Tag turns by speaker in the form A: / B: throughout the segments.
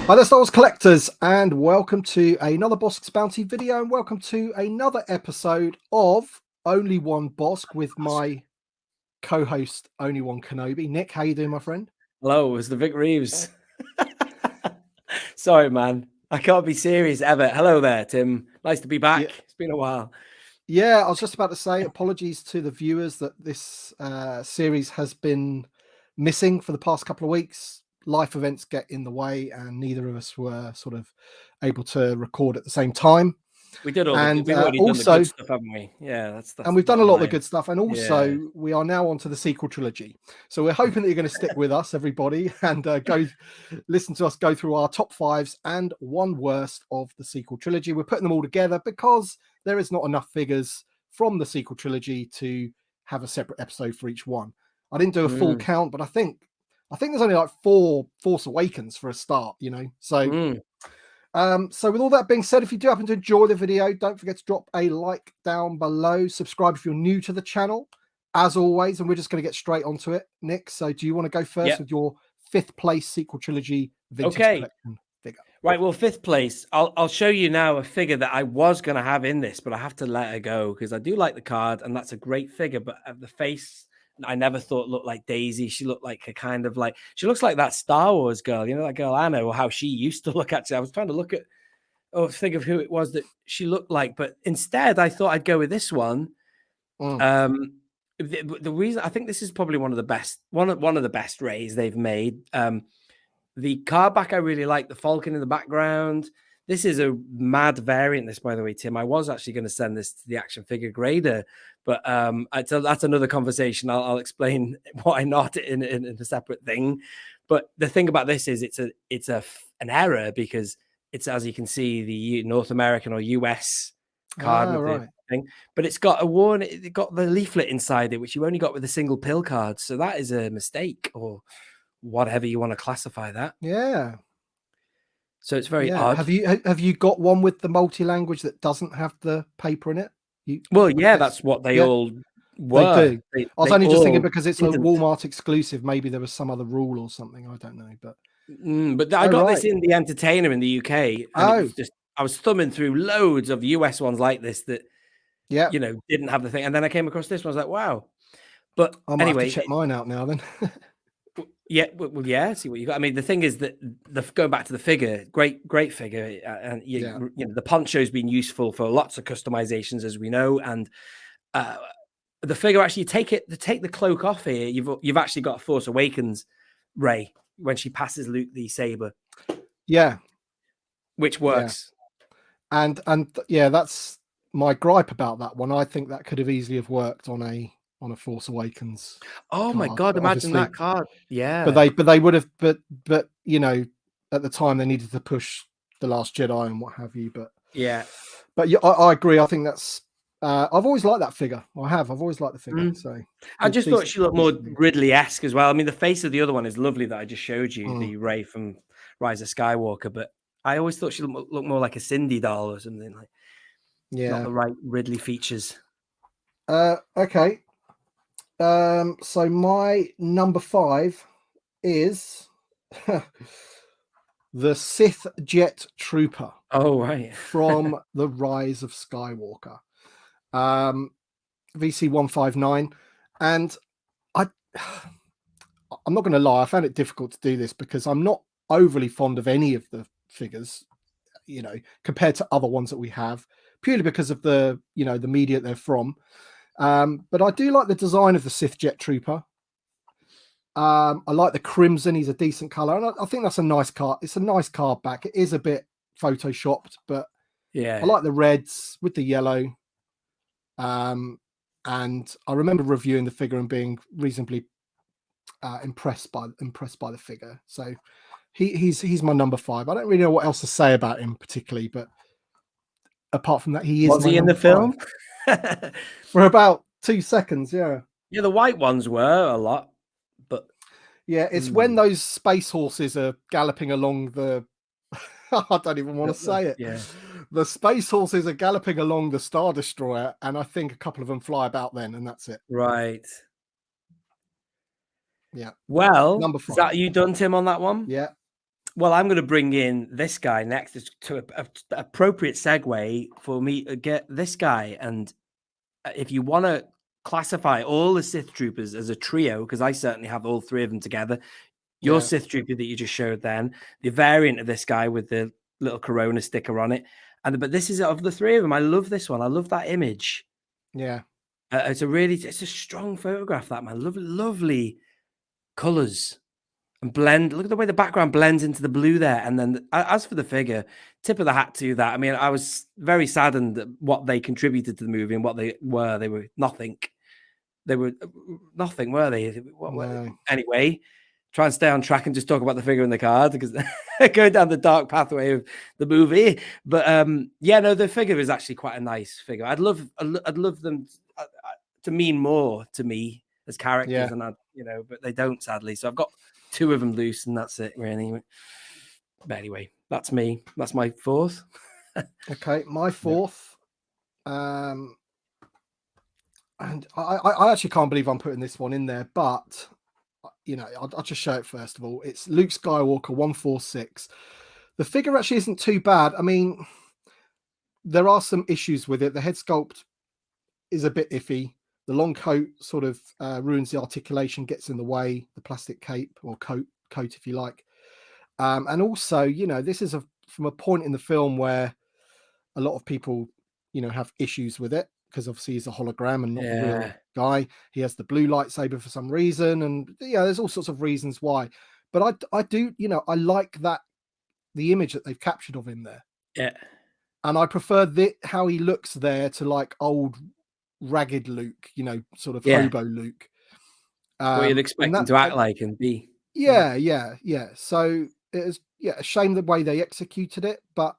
A: Hi there, Star Wars collectors, and welcome to another Bosk's Bounty video, and welcome to another episode of Only One Bosk with my co-host, Only One Kenobi. Nick, how you doing, my friend?
B: Hello, it's the Vic Reeves. Sorry, man. I can't be serious ever. Hello there, Tim. Nice to be back.
A: Yeah.
B: It's been a while.
A: Yeah, I was just about to say apologies to the viewers that this series has been missing for the past couple of weeks. Life events get in the way, and neither of us were sort of able to record at the same time.
B: We did all
A: And
B: we've already done the good stuff, haven't we? Yeah, that's
A: and we've done a lot of the
B: line.
A: good stuff, and also we are now on to the sequel trilogy. So we're hoping that you're going to stick with us, everybody, and go listen to us go through our top fives and one worst of the sequel trilogy. We're putting them all together because there is not enough figures from the sequel trilogy to have a separate episode for each one. I didn't do a full count, but I think there's only like 4 Force Awakens for a start, you know. So so with all that being said, if you do happen to enjoy the video, don't forget to drop a like down below. Subscribe if you're new to the channel, as always. And we're just going to get straight onto it, Nick. So do you want to go first with your 5th place sequel trilogy vintage collection figure?
B: Right. Well, 5th place. I'll show you now a figure that I was going to have in this, but I have to let her go because I do like the card, and that's a great figure. But the face, I never thought looked like Daisy. She looked like a kind of like, she looks like that Star Wars girl, you know, that girl Anna, or how she used to look. Actually, I was trying to look at, think of who it was that she looked like, but instead I thought I'd go with this one. The reason I think this is probably one of the best Rays they've made. The card back I really like, the Falcon in the background. This is a mad variant, this, by the way, Tim. I was actually going to send this to the action figure grader, but that's another conversation. I'll explain why not in a separate thing. But the thing about this is it's an error because it's, as you can see, the North American or US card with the thing, but it got the leaflet inside it, which you only got with a single pill card. So that is a mistake, or whatever you want to classify that.
A: Yeah.
B: So it's very odd.
A: Have you got one with the multi-language that doesn't have the paper in it?
B: That's what they all were.
A: They do. I was only just thinking because it's a Walmart exclusive. Maybe there was some other rule or something. I don't know, but
B: I got this in the Entertainer in the UK. And I was thumbing through loads of US ones like this that you know didn't have the thing, and then I came across this one. I was like, wow. But
A: I might have to check mine out now then.
B: Yeah, well, yeah. See what you got. I mean, the thing is that going back to the figure, great figure, and you know, the poncho's been useful for lots of customizations, as we know. And the figure actually take the cloak off here. You've actually got a Force Awakens Rey when she passes Luke the saber.
A: Yeah,
B: which works.
A: Yeah. And yeah, that's my gripe about that one. I think that could have easily have worked on a Force Awakens.
B: Oh my God! Imagine that card. Yeah,
A: but they would have. But you know, at the time they needed to push The Last Jedi and what have you. But
B: yeah,
A: I agree. I think that's. I've always liked that figure. I've always liked the figure. So
B: I just thought she looked more Ridley-esque as well. I mean, the face of the other one is lovely that I just showed you, the Rey from Rise of Skywalker. But I always thought she looked more like a Cindy doll or something, like not the right Ridley features.
A: Okay. So my number 5 is the Sith Jet Trooper.
B: Oh, right.
A: From the Rise of Skywalker. VC159. And I'm not going to lie, I found it difficult to do this because I'm not overly fond of any of the figures, you know, compared to other ones that we have, purely because of the, you know, the media they're from. But I do like the design of the Sith Jet Trooper. I like the crimson. He's a decent color, and I think that's a nice card. It's a nice card back. It is a bit photoshopped, but
B: yeah,
A: I like the reds with the yellow. And I remember reviewing the figure and being reasonably impressed by the figure. So he's my number 5. I don't really know what else to say about him particularly, but apart from that, he is.
B: Was he in the film?
A: For about 2 seconds, yeah.
B: Yeah, the white ones were a lot, but
A: yeah, it's when those space horses are galloping along the. I don't even want to say it.
B: Yeah,
A: the space horses are galloping along the Star Destroyer, and I think a couple of them fly about then, and that's it.
B: Right.
A: Yeah.
B: Well,
A: number 5.
B: Is that you done, Tim, on that one?
A: Yeah.
B: Well, I'm going to bring in this guy next to an appropriate segue for me to get this guy. And if you want to classify all the Sith troopers as a trio, because I certainly have all three of them together, your Sith trooper that you just showed then, the variant of this guy with the little Corona sticker on it. But this is of the three of them. I love this one. I love that image.
A: Yeah.
B: It's a strong photograph, that, man. Lovely colors. And blend. Look at the way the background blends into the blue there. And then as for the figure, tip of the hat to that. I mean, I was very saddened at what they contributed to the movie and what they were. They were nothing. They were nothing, were they? What were they? Anyway, try and stay on track and just talk about the figure in the card, because going down the dark pathway of the movie. But yeah, no, the figure is actually quite a nice figure. I'd love them to mean more to me as characters, and but they don't, sadly. So I've got two of them loose, and that's it, really. But anyway, that's me. That's my fourth.
A: Okay, my fourth. And I actually can't believe I'm putting this one in there, but I'll just show it first of all. It's Luke Skywalker 146. The figure actually isn't too bad. I mean, there are some issues with it. The head sculpt is a bit iffy. The long coat sort of ruins the articulation, gets in the way, the plastic cape or coat if you like. And also, this is from a point in the film where a lot of people, have issues with it, because obviously he's a hologram and not the real guy. He has the blue lightsaber for some reason, and there's all sorts of reasons why. But I do, I like the image that they've captured of him there.
B: Yeah.
A: And I prefer how he looks there to like old ragged Luke, sort of hobo Luke.
B: What you'd expect him to act like and be.
A: Yeah. So it was a shame the way they executed it, but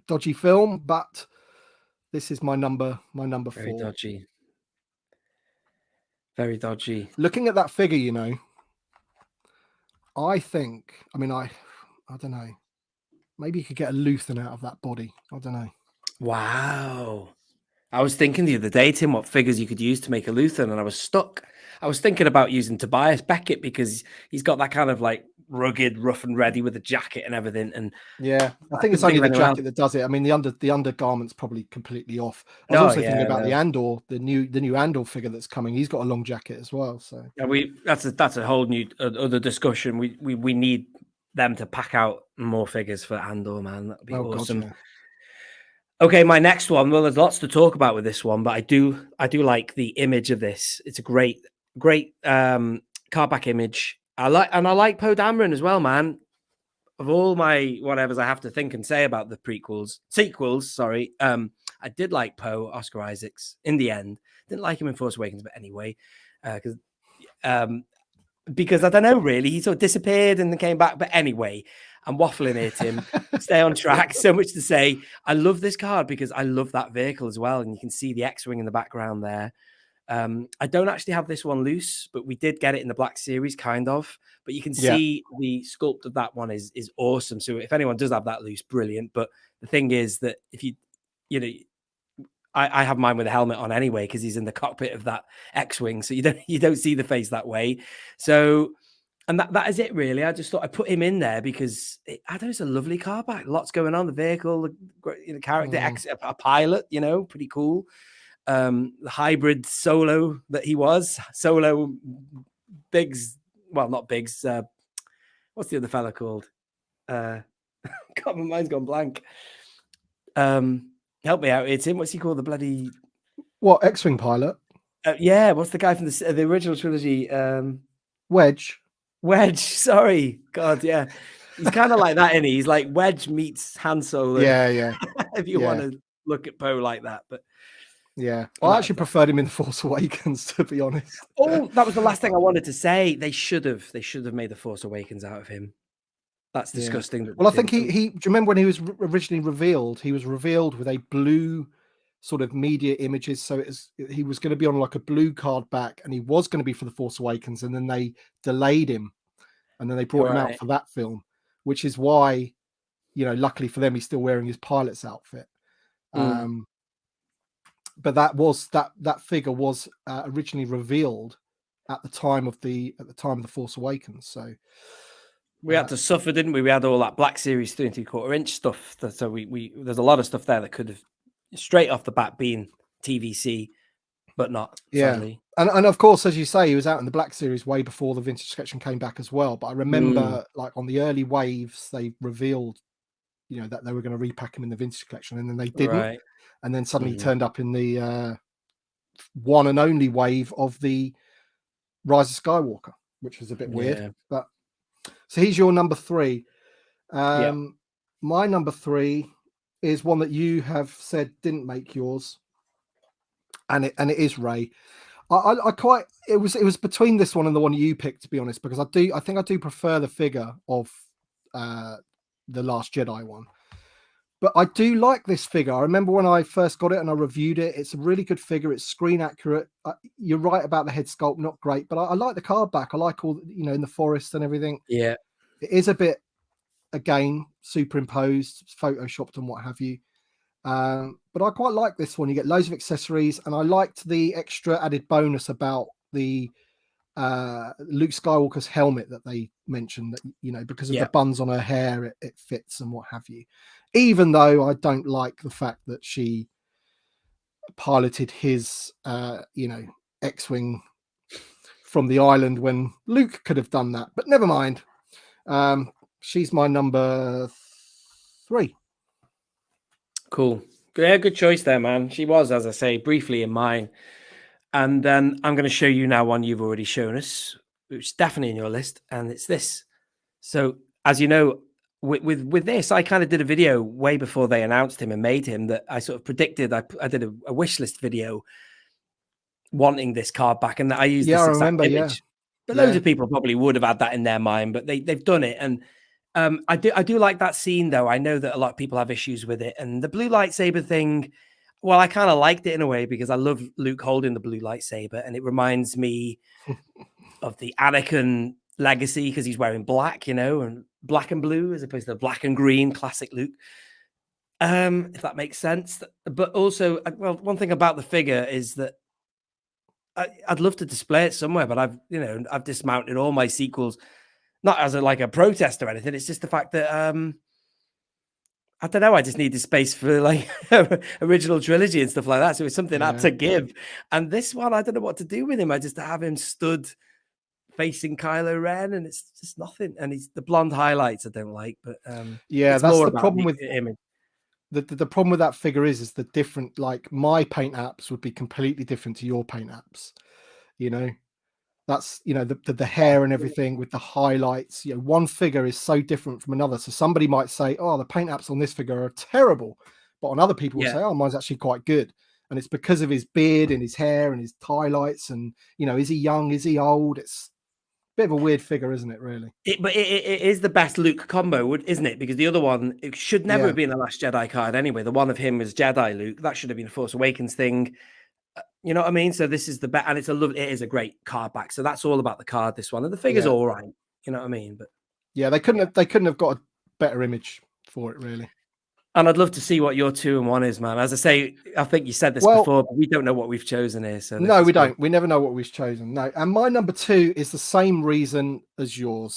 A: dodgy film. But this is my number
B: Very
A: 4.
B: Dodgy. Very dodgy.
A: Looking at that figure, I think, I don't know. Maybe you could get a Luthen out of that body. I don't know.
B: Wow. I was thinking the other day, Tim, what figures you could use to make a Luthen, and I was stuck. I was thinking about using Tobias Beckett, because he's got that kind of like rugged, rough and ready with a jacket and everything. And
A: yeah, I think it's only the jacket that does it. I mean, the undergarment's probably completely off. I was also thinking about the Andor, the new Andor figure that's coming. He's got a long jacket as well. So
B: that's a whole new other discussion. We need them to pack out more figures for Andor, man. That'd be awesome. God, yeah. Okay, my next one. Well, there's lots to talk about with this one, but I do like the image of this. It's a great cardback image. I like Poe Dameron as well, man. Of all my whatevers I have to think and say about the sequels, sorry. I did like Poe, Oscar Isaacs, in the end. Didn't like him in Force Awakens, but anyway, because I don't know, really, he sort of disappeared and then came back. But anyway, I'm waffling here, Tim. Stay on track. So much to say. I love this card because I love that vehicle as well, and you can see the X-wing in the background there. I don't actually have this one loose, but we did get it in the Black Series, kind of. But you can see the sculpt of that one is awesome. So if anyone does have that loose, brilliant. But the thing is that if I have mine with a helmet on anyway, because he's in the cockpit of that X-wing, so you don't see the face that way. So, and that is it really. I just thought I put him in there because I think it's a lovely car back. Lots going on. The vehicle, the character, a pilot, pretty cool. The hybrid Solo that he was. Solo Biggs, well, not Biggs. What's the other fella called? God, my mind's gone blank. Help me out here, Tim. What's he called? The bloody
A: X-wing pilot?
B: Yeah. What's the guy from the original trilogy?
A: Wedge.
B: Sorry, God, yeah. He's kind of like that, isn't he? He's like Wedge meets Han Solo.
A: Yeah.
B: If you want to look at Poe like that, but.
A: Yeah, I actually preferred him in The Force Awakens, to be honest.
B: Oh, that was the last thing I wanted to say. They should have made The Force Awakens out of him. That's disgusting.
A: Well, I think he. Do you remember when he was originally revealed? He was revealed with a blue sort of media images. So he was going to be on like a blue card back, and he was going to be for The Force Awakens, and then they delayed him, and then they brought him out for that film, which is why, luckily for them, he's still wearing his pilot's outfit. But that figure was originally revealed at the time of the Force Awakens. So
B: we had to suffer, didn't we? We had all that Black Series 3.75-inch stuff. So we there's a lot of stuff there that could have straight off the bat been TVC, but not, sadly.
A: And of course, as you say, he was out in the Black Series way before the vintage collection came back as well. But I remember, like on the early waves, they revealed, that they were going to repack him in the vintage collection, and then they didn't.
B: Right.
A: And then suddenly he turned up in the one and only wave of the Rise of Skywalker, which was a bit weird. But so he's your number 3. My number 3 is one that you have said didn't make yours, and it is Rey. It was between this one and the one you picked, to be honest, because I think I do prefer the figure of the Last Jedi one. But I do like this figure. I remember when I first got it and I reviewed it. It's a really good figure. It's screen accurate. You're right about the head sculpt, not great, but I like the card back. I like all, in the forest and everything.
B: Yeah.
A: It is a bit, again, superimposed, photoshopped and what have you. But I quite like this one. You get loads of accessories, and I liked the extra added bonus about the Luke Skywalker's helmet that they mentioned, that because of the buns on her hair, it fits and what have you. Even though I don't like the fact that she piloted his X-wing from the island when Luke could have done that, but never mind. She's my number 3.
B: Cool. Yeah, good choice there, man. She was, as I say, briefly in mine. And then I'm going to show you now one you've already shown us, which is definitely in your list, and it's this. So, as you know, with this, I kind of did a video way before they announced him and made him that I sort of predicted. I did a wish list video wanting this card back, and I used this exact image. But loads of people probably would have had that in their mind, but they've done it. And I do like that scene, though. I know that a lot of people have issues with it, and the blue lightsaber thing. Well, I kind of liked it in a way because I love Luke holding the blue lightsaber, and it reminds me of the Anakin legacy because he's wearing black, and black and blue as opposed to black and green, classic Luke. If that makes sense. But also, well, one thing about the figure is that I'd love to display it somewhere, but I've dismounted all my sequels, not as a protest or anything. It's just the fact that I don't know. I just needed space for original trilogy and stuff like that. So it's something I had to give. And this one, I don't know what to do with him. I just have him stood facing Kylo Ren, and it's just nothing. And he's the blonde highlights I don't like. But
A: that's the problem with him. The problem with that figure is the different. Like my paint apps would be completely different to your paint apps. That's the hair and everything with the highlights. One figure is so different from another. So somebody might say, "Oh, the paint apps on this figure are terrible," but on other people will say, "Oh, mine's actually quite good." And it's because of his beard and his hair and his highlights. And is he young? Is he old? It's a bit of a weird figure, isn't it? Really.
B: But it is the best Luke combo, isn't it? Because the other one, it should never have been a Last Jedi card anyway. The one of him was Jedi Luke. That should have been a Force Awakens thing. You know what I mean? So this is the best, and it is a great card back. So that's all about the card, this one. And the figure's all right. You know what I mean? But
A: they couldn't have got a better image for it, really.
B: And I'd love to see what your 2 and 1 is, man. As I say, I think you said this before, but we don't know what we've chosen here. So
A: no, we don't. We never know what we've chosen. No. And my number 2 is the same reason as your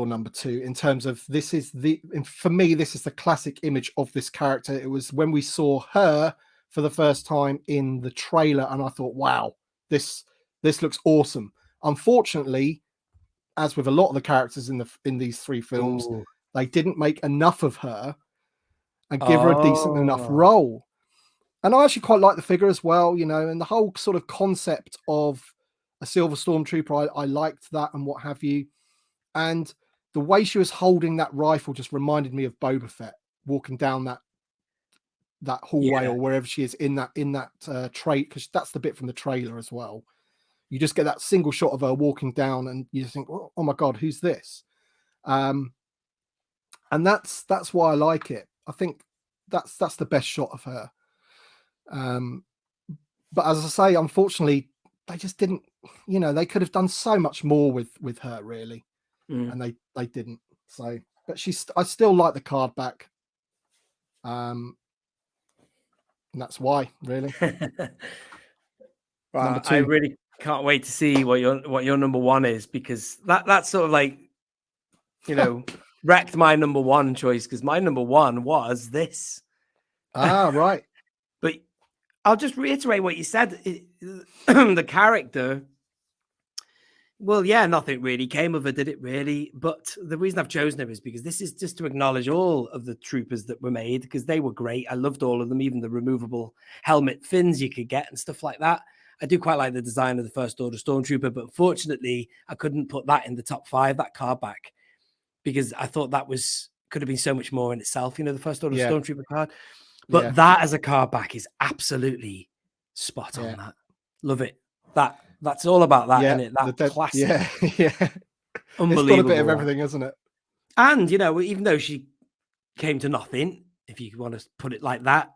A: number 2, in terms of for me, this is the classic image of this character. It was when we saw her for the first time in the trailer, and I thought, wow, this looks awesome. Unfortunately, as with a lot of the characters in these 3 films, they didn't make enough of her and give her a decent enough role. And I actually quite like the figure as well, and the whole sort of concept of a silver stormtrooper, I liked that and what have you. And the way she was holding that rifle just reminded me of Boba Fett walking down that hallway or wherever she is in that trait, because that's the bit from the trailer as well. You just get that single shot of her walking down, and you think, oh my god, who's this? And that's why I like it. I think that's the best shot of her. But as I say, unfortunately, they just didn't. They could have done so much more with her, really, and they didn't. So, but I still like the card back. And that's why, really.
B: Right, I really Can't wait to see what your number one is, because that's sort of like, wrecked my number one choice, because my number one was this.
A: Right.
B: But I'll just reiterate what you said. The character, well, yeah, nothing really came of it, did it really? But the reason I've chosen it is because this is just to acknowledge all of the troopers that were made, because they were great. I loved all of them, even the removable helmet fins you could get and stuff like that. I do quite like the design of the First Order Stormtrooper, but unfortunately, I couldn't put that in the top 5, that card back, because I thought that could have been so much more in itself, the First Order Stormtrooper card. But that as a card back is absolutely spot on. That, love it. That's all about that, isn't it? That classic.
A: Yeah.
B: Unbelievable.
A: It's got a bit of everything, hasn't it?
B: And even though she came to nothing, if you want to put it like that,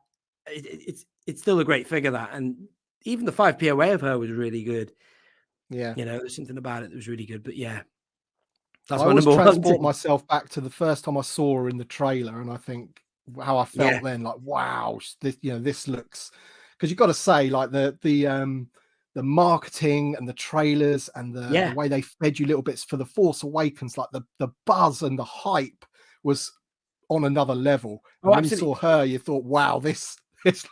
B: it's still a great figure, that. And even the 5 POA of her was really good.
A: Yeah.
B: There's something about it that was really good. But yeah,
A: that's my number one. I always transport myself back to the first time I saw her in the trailer, and I think how I felt then, like, wow, this looks, because you've got to say, like, the marketing and the trailers and the way they fed you little bits for The Force Awakens, like the buzz and the hype was on another level. And when you saw her, you thought, wow, this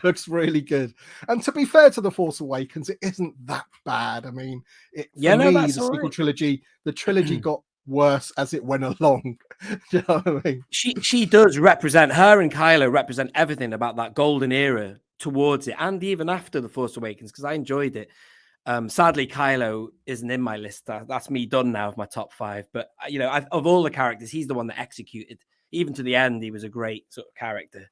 A: looks really good. And to be fair to The Force Awakens, it isn't that bad. I mean, the sequel trilogy, the trilogy got worse as it went along. Do you know what I mean?
B: She does represent, her and Kylo represent everything about that golden era towards it, and even after The Force Awakens, because I enjoyed it. Sadly, Kylo isn't in my list. That's me done now of my top 5. But of all the characters, he's the one that executed. Even to the end, he was a great sort of character.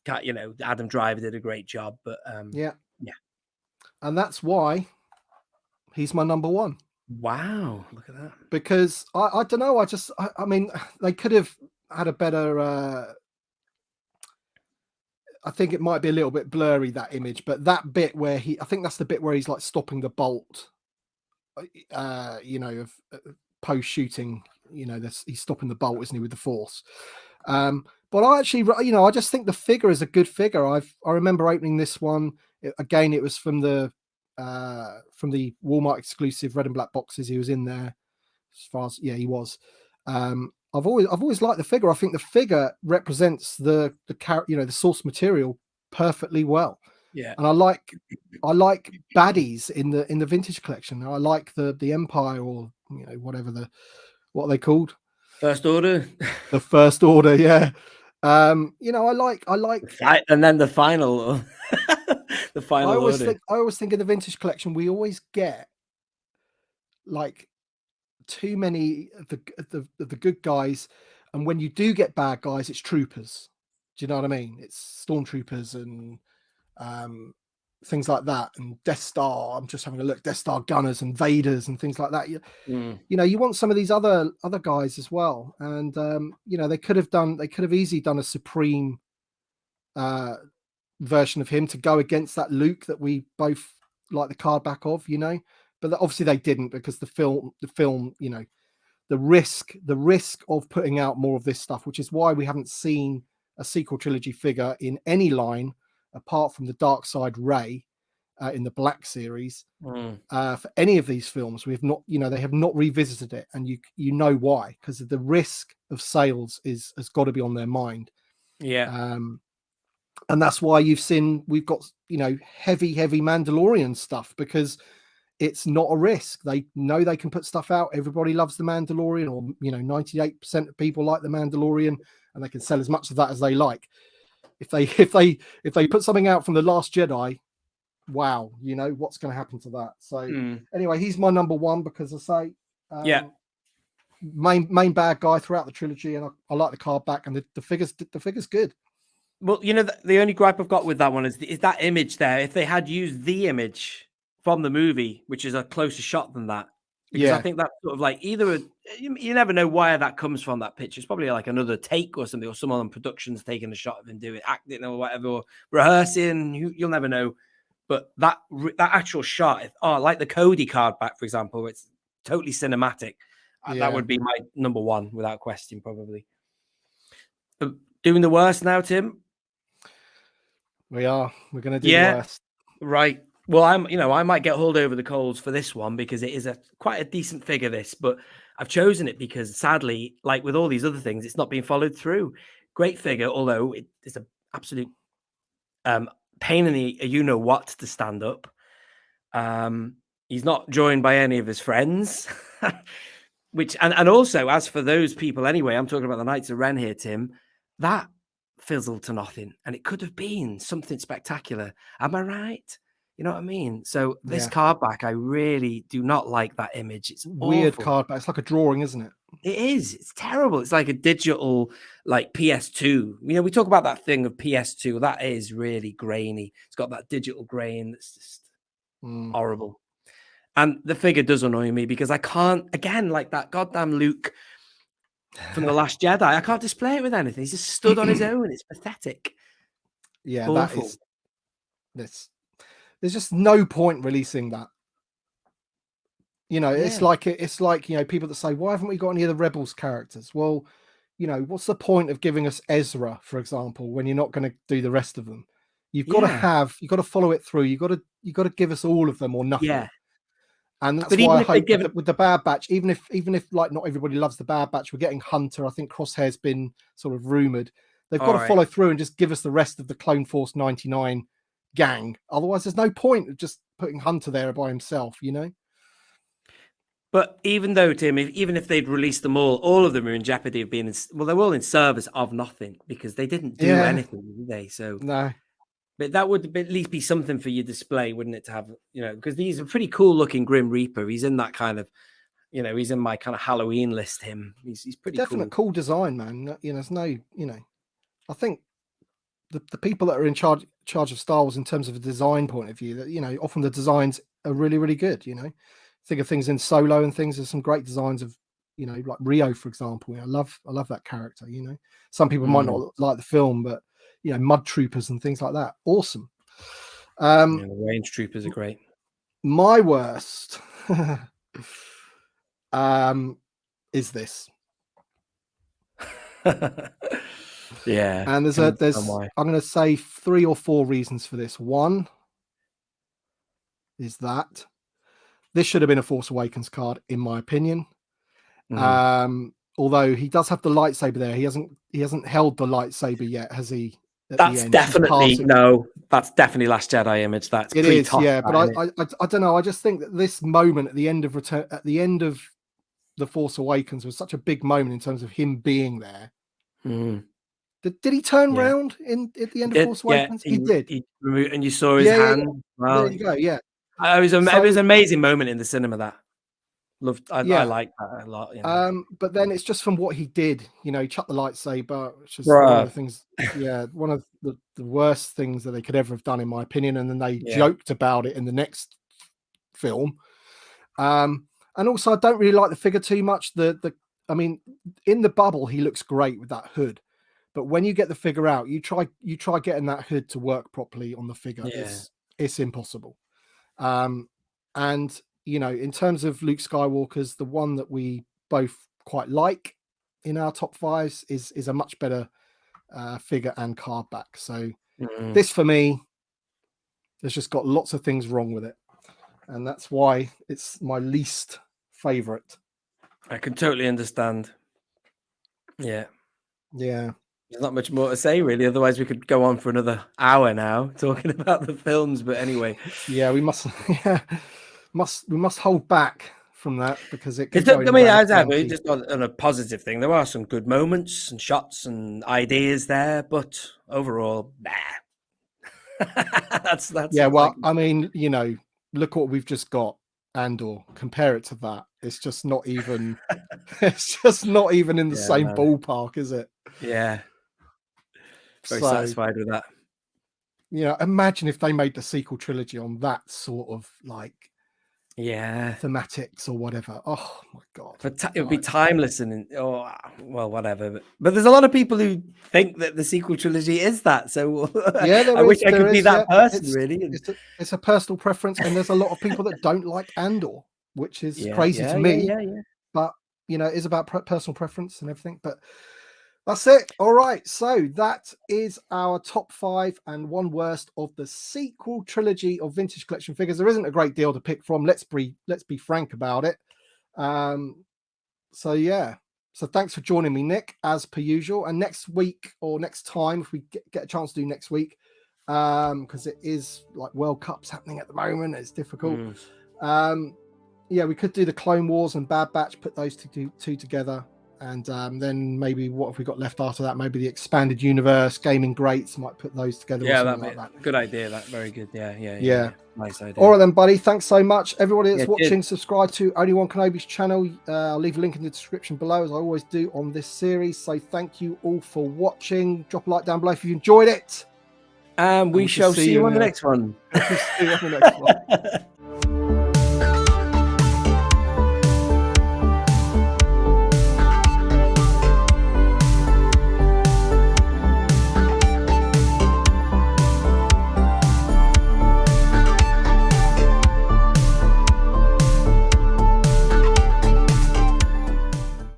B: Adam Driver did a great job. But
A: yeah, and that's why he's my number one.
B: Wow, look at that.
A: Because I don't know. I mean, they could have had a better. I think it might be a little bit blurry, that image, but that bit where I think that's the bit where he's like stopping the bolt, of post shooting, he's stopping the bolt, isn't he, with the Force? But I actually, I just think the figure is a good figure. I remember opening this one again. It was from the Walmart exclusive red and black boxes. He was in there, as far as he was. I've always liked the figure. I think the figure represents the source material perfectly well.
B: Yeah,
A: and I like baddies in the vintage collection. I like the Empire, or what are they called?
B: First Order.
A: The First Order, yeah. I like
B: and then the final. The final.
A: I always think in the vintage collection we always get like too many of the good guys, and when you do get bad guys, it's troopers. Do you know what I mean? It's stormtroopers and things like that, and Death Star. I'm just having a look. Death Star gunners and Vaders and things like that. You want some of these other guys as well, and they could have easily done a Supreme version of him to go against that Luke that we both like the card back of, but obviously they didn't, because the film, the risk of putting out more of this stuff, which is why we haven't seen a sequel trilogy figure in any line apart from the Dark Side Rey in the Black series for any of these films. We have not, they have not revisited it, and you know why, because the risk of sales has got to be on their mind. And that's why we've got heavy Mandalorian stuff, because it's not a risk. They know they can put stuff out. Everybody loves the Mandalorian, or 98% of people like the Mandalorian, and they can sell as much of that as they like. If they put something out from The Last Jedi, wow, what's going to happen to that? So anyway, he's my number one, because I say main bad guy throughout the trilogy, and I like the card back, and the figure's good.
B: Well, the only gripe I've got with that one is that image there. If they had used the image from the movie, which is a closer shot than that, because I think that's sort of like you never know where that comes from, that picture. It's probably like another take or something, or someone on production's taking a shot of him doing acting or whatever, or rehearsing. You'll never know. But that actual shot, like the Cody card back, for example, it's totally cinematic. That would be my number one without question, probably. Doing the worst now, Tim.
A: We're going to do the worst.
B: Right. Well, I might get hauled over the coals for this one because it is quite a decent figure, this, but I've chosen it because sadly, like with all these other things, it's not being followed through. Great figure, although it is an absolute pain in the you-know-what to stand up. He's not joined by any of his friends, which, and also, as for those people anyway, I'm talking about the Knights of Ren here, Tim, that fizzled to nothing, and it could have been something spectacular. Am I right? You know what I mean? So this card back, I really do not like that image. It's
A: Weird
B: awful.
A: card back. It's like a drawing, isn't it?
B: It is. It's terrible. It's like a digital, like PS2. We talk about that thing of PS2. That is really grainy. It's got that digital grain that's just horrible. And the figure does annoy me because I can't, again, like that goddamn Luke from The Last Jedi, I can't display it with anything. He's just stood on his own. It's pathetic.
A: Yeah,
B: awful.
A: There's just no point releasing that. It's like people that say, why haven't we got any of the Rebels characters? Well, what's the point of giving us Ezra, for example, when you're not going to do the rest of them? You've got to follow it through. You've got to give us all of them or nothing.
B: Yeah.
A: And that's why I hope with the Bad Batch, even if like not everybody loves the Bad Batch, we're getting Hunter. I think Crosshair's been sort of rumored. They've got to follow through and just give us the rest of the Clone Force 99 gang. Otherwise, there's no point of just putting Hunter there by himself,
B: But even though, Tim, even if they'd released them all of them are in jeopardy of being they're all in service of nothing because they didn't do anything, did they? So
A: no.
B: But that would at least be something for your display, wouldn't it? To have, because he's a pretty cool looking Grim Reaper. He's in that kind of, he's in my kind of Halloween list. He's pretty
A: definite cool design, man. There's no, I think the people that are in charge of Star Wars in terms of a design point of view, that often the designs are really, really good. Think of things in Solo and things. There's some great designs of, like Rio, for example. I love that character. Some people might not like the film, but Mud Troopers and things like that. Awesome.
B: The Range Troopers are great.
A: My worst is this.
B: Yeah.
A: And there's I'm going to say 3 or 4 reasons for this. One is that this should have been a Force Awakens card, in my opinion. Although he does have the lightsaber there, he hasn't held the lightsaber yet, has he?
B: That's definitely that's definitely Last Jedi image. That's
A: it is, yeah. But I don't know. I just think that this moment at the end of the Force Awakens was such a big moment in terms of him being there. Did he turn round at the end of Force Awakens? He did.
B: And you saw his hand. Well,
A: there you go. Yeah.
B: It was an amazing moment in the cinema. That I like that a lot.
A: But then it's just from what he did. He chucked the lightsaber, which is one of the things. Yeah, one of the worst things that they could ever have done, in my opinion. And then they joked about it in the next film. And also, I don't really like the figure too much. I mean, in the bubble, he looks great with that hood. But when you get the figure out, you try getting that hood to work properly on the figure. It's impossible. And in terms of Luke Skywalker's, the one that we both quite like in our top 5s is a much better figure and card back. So this, for me, has just got lots of things wrong with it, and that's why it's my least favorite.
B: I can totally understand. Yeah. There's not much more to say, really. Otherwise, we could go on for another hour now talking about the films. But anyway,
A: we must hold back from that because it.
B: Just on a positive thing, there are some good moments and shots and ideas there, but overall, that's
A: Well, I mean, look what we've just got, Andor. Compare it to that. It's just not even. It's just not even in the same ballpark, is it?
B: Yeah. Very satisfied with that.
A: Imagine if they made the sequel trilogy on that sort of thematics or whatever. Oh my god,
B: it would be timeless and whatever. But there's a lot of people who think that the sequel trilogy is that. So I wish I could be that person. Really,
A: it's a personal preference, and there's a lot of people that don't like Andor, which is crazy to me. But it is about personal preference and everything. But That's it. All right. So that is our top 5 and 1 worst of the sequel trilogy of vintage collection figures. There isn't a great deal to pick from. Let's be frank about it. So yeah. So thanks for joining me, Nick, as per usual. And next week or next time, if we get a chance to do next week, because it is like World Cup's happening at the moment, it's difficult. Yeah, we could do the Clone Wars and Bad Batch, put those two together. And then maybe what have we got left after that? Maybe the expanded universe, gaming greats, might put those together.
B: Yeah,
A: that'd
B: be
A: like that.
B: Good idea. That very good. Yeah. Nice idea.
A: All right then, buddy. Thanks so much, everybody that's watching. Subscribe to Only One Kenobi's channel. I'll leave a link in the description below, as I always do on this series. So thank you all for watching. Drop a like down below if you enjoyed it.
B: And we shall see you on the next one.
A: See you on the next one.